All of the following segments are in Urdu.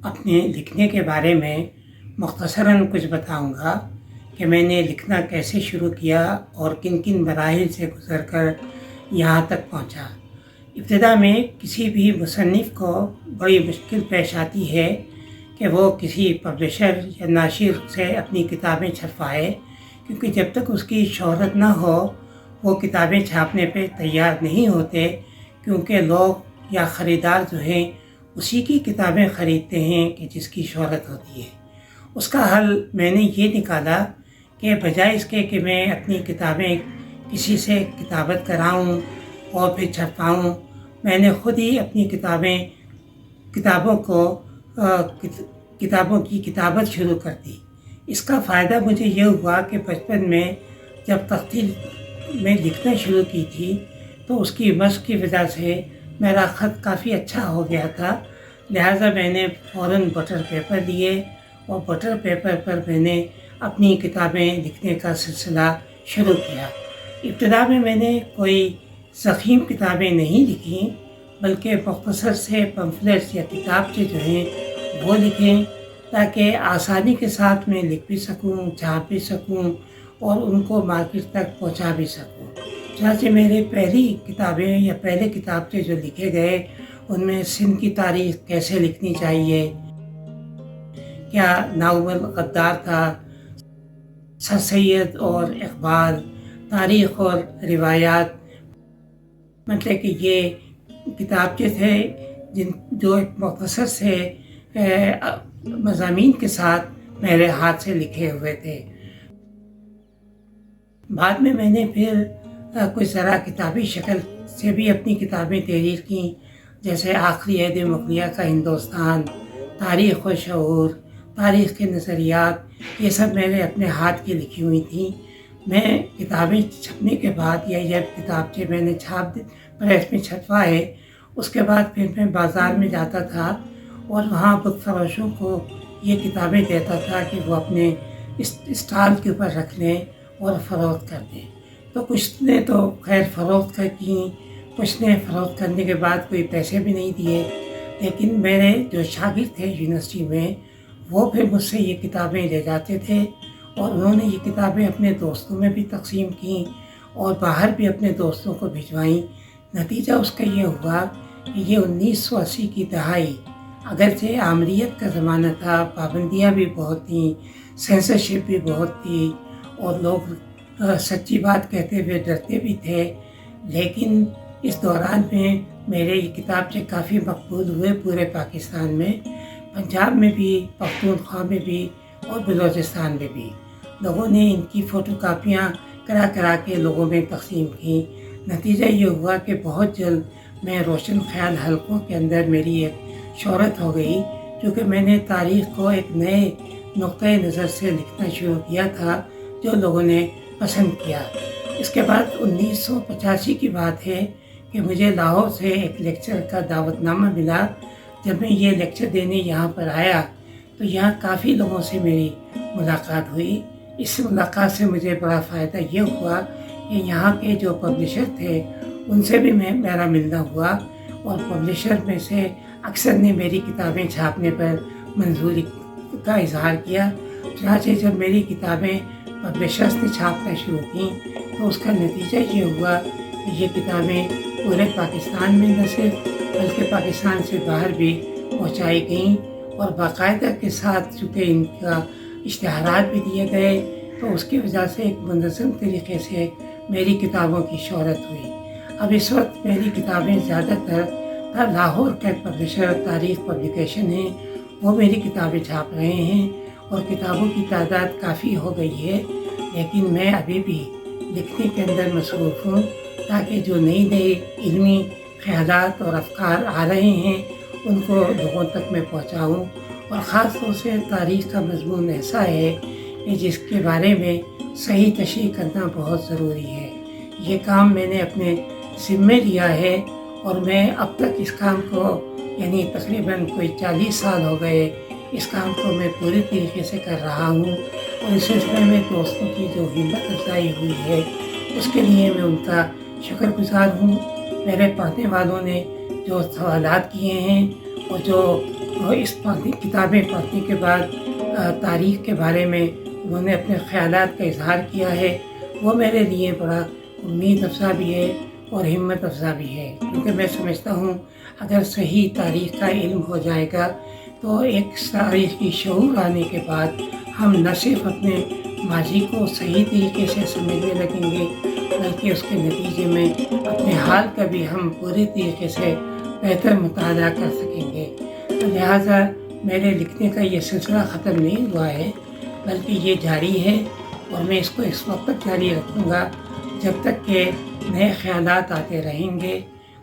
اپنے لکھنے کے بارے میں مختصراً کچھ بتاؤں گا کہ میں نے لکھنا کیسے شروع کیا اور کن کن مراحل سے گزر کر یہاں تک پہنچا۔ ابتدا میں کسی بھی مصنف کو بڑی مشکل پیش آتی ہے کہ وہ کسی پبلشر یا ناشر سے اپنی کتابیں چھپوائے، کیونکہ جب تک اس کی شہرت نہ ہو وہ کتابیں چھاپنے پہ تیار نہیں ہوتے، کیونکہ لوگ یا خریدار جو ہیں اسی کی کتابیں خریدتے ہیں کہ جس کی شہرت ہوتی ہے۔ اس کا حل میں نے یہ نکالا کہ بجائے اس کے کہ میں اپنی کتابیں کسی سے کتابت کراؤں اور پھر چھپاؤں، میں نے خود ہی اپنی کتابوں کی کتابت شروع کر دی۔ اس کا فائدہ مجھے یہ ہوا کہ بچپن میں جب تختی میں لکھنا شروع کی تھی تو اس کی مشق کی وجہ سے میرا خط کافی اچھا ہو گیا تھا، لہٰذا میں نے فوراً بٹر پیپر لیے اور بٹر پیپر پر میں نے اپنی کتابیں لکھنے کا سلسلہ شروع کیا۔ ابتدا میں نے کوئی ضخیم کتابیں نہیں لکھیں، بلکہ مختصر سے پمفلٹس یا کتابچے جو ہیں وہ لکھیں، تاکہ آسانی کے ساتھ میں لکھ بھی سکوں، چھاپ بھی سکوں اور ان کو مارکیٹ تک پہنچا بھی سکوں۔ چنانچہ میرے پہلی کتابیں یا پہلے کتابچے جو لکھے گئے ان میں سندھ کی تاریخ کیسے لکھنی چاہیے، کیا ناول غدار تھا، سر سید اور اقبال، تاریخ اور روایات، مطلب کہ یہ کتابچے تھے جو ایک مختصر سے مضامین کے ساتھ میرے ہاتھ سے لکھے ہوئے تھے۔ بعد میں نے پھر کچھ ذرا کتابی شکل سے بھی اپنی کتابیں تحریر کیں، جیسے آخری عہد مغلیہ کا ہندوستان، تاریخ و شعور، تاریخ کے نظریات، یہ سب میرے اپنے ہاتھ کی لکھی ہوئی تھیں۔ میں کتابیں چھپنے کے بعد یا جب کتابچے میں نے پریس میں چھپوائے، اس کے بعد پھر میں بازار میں جاتا تھا اور وہاں بک فروشوں کو یہ کتابیں دیتا تھا کہ وہ اپنے اسٹال کے اوپر رکھ لیں اور فروخت کر دیں۔ تو کچھ نے تو خیر فروخت کیں، کچھ نے فروخت کرنے کے بعد کوئی پیسے بھی نہیں دیے، لیکن میرے جو شاگرد تھے یونیورسٹی میں وہ پھر مجھ سے یہ کتابیں لے جاتے تھے اور انہوں نے یہ کتابیں اپنے دوستوں میں بھی تقسیم کیں اور باہر بھی اپنے دوستوں کو بھجوائیں۔ نتیجہ اس کا یہ ہوا کہ یہ 1980 کی دہائی، اگرچہ آمریت کا زمانہ تھا، پابندیاں بھی بہت تھیں، سینسرشپ بھی بہت تھی اور لوگ سچی بات کہتے ہوئے ڈرتے بھی تھے، لیکن اس دوران میں میرے یہ کتابچے کافی مقبول ہوئے پورے پاکستان میں، پنجاب میں بھی، پختونخوا میں بھی اور بلوچستان میں بھی۔ لوگوں نے ان کی فوٹو کاپیاں کرا کے لوگوں میں تقسیم کی۔ نتیجہ یہ ہوا کہ بہت جلد میں روشن خیال حلقوں کے اندر میری ایک شہرت ہو گئی، کیونکہ میں نے تاریخ کو ایک نئے نقطۂ نظر سے لکھنا شروع کیا تھا جو لوگوں نے پسند کیا۔ اس کے بعد 1985 کی بات ہے کہ مجھے لاہور سے ایک لیکچر کا دعوت نامہ ملا۔ جب میں یہ لیکچر دینے یہاں پر آیا تو یہاں کافی لوگوں سے میری ملاقات ہوئی۔ اس ملاقات سے مجھے بڑا فائدہ یہ ہوا کہ یہاں کے جو پبلشر تھے ان سے بھی میرا ملنا ہوا اور پبلشر میں سے اکثر نے میری کتابیں چھاپنے پر منظوری کا اظہار کیا۔ چنانچہ جب میری کتابیں پبلشرز نے چھاپنا شروع کیں تو اس کا نتیجہ یہ ہوا کہ یہ کتابیں پورے پاکستان میں نہ صرف بلکہ پاکستان سے باہر بھی پہنچائی گئیں اور باقاعدہ کے ساتھ چونکہ ان کا اشتہارات بھی دیے گئے تو اس کی وجہ سے ایک منظم طریقے سے میری کتابوں کی شہرت ہوئی۔ اب اس وقت میری کتابیں زیادہ تر لاہور کا پبلشر تاریخ پبلیکیشن ہے، وہ میری کتابیں چھاپ رہے ہیں اور کتابوں کی تعداد کافی ہو گئی ہے، لیکن میں ابھی بھی لکھنے کے اندر مصروف ہوں تاکہ جو نئی علمی خیالات اور افکار آ رہے ہیں ان کو لوگوں تک میں پہنچاؤں، اور خاص طور سے تاریخ کا مضمون ایسا ہے کہ جس کے بارے میں صحیح تشریح کرنا بہت ضروری ہے۔ یہ کام میں نے اپنے ذمے لیا ہے اور میں اب تک اس کام کو یعنی تقریباً کوئی 40 سال ہو گئے اس کام کو میں پورے طریقے سے کر رہا ہوں، اور اس سلسلے میں دوستوں کی جو ہمت افزائی ہوئی ہے اس کے لیے میں ان کا شکر گزار ہوں۔ میرے پڑھنے والوں نے جو سوالات کیے ہیں اور جو اور اس کتابیں پڑھنے کے بعد تاریخ کے بارے میں انہوں نے اپنے خیالات کا اظہار کیا ہے، وہ میرے لیے بڑا امید افزا بھی ہے اور ہمت افزا بھی ہے، کیونکہ میں سمجھتا ہوں اگر صحیح تاریخ کا علم ہو جائے گا تو ایک تاریخ کی شعور آنے کے بعد ہم نہ صرف اپنے ماضی کو صحیح طریقے سے سمجھنے لگیں گے بلکہ اس کے نتیجے میں اپنے حال کا بھی ہم پورے طریقے سے بہتر مطالعہ کر سکیں گے۔ تو لہٰذا میرے لکھنے کا یہ سلسلہ ختم نہیں ہوا ہے بلکہ یہ جاری ہے، اور میں اس کو اس وقت تک جاری رکھوں گا جب تک کہ نئے خیالات آتے رہیں گے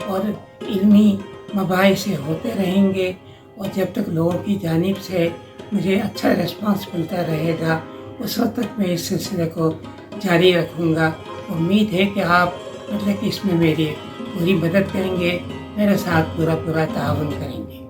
اور علمی مباحث ہوتے رہیں گے، اور جب تک لوگوں کی جانب سے مجھے اچھا رسپانس ملتا رہے گا اس وقت تک میں اس سلسلے کو جاری رکھوں گا۔ امید ہے کہ آپ کہ اس میں میری پوری مدد کریں گے، میرے ساتھ پورا تعاون کریں گے۔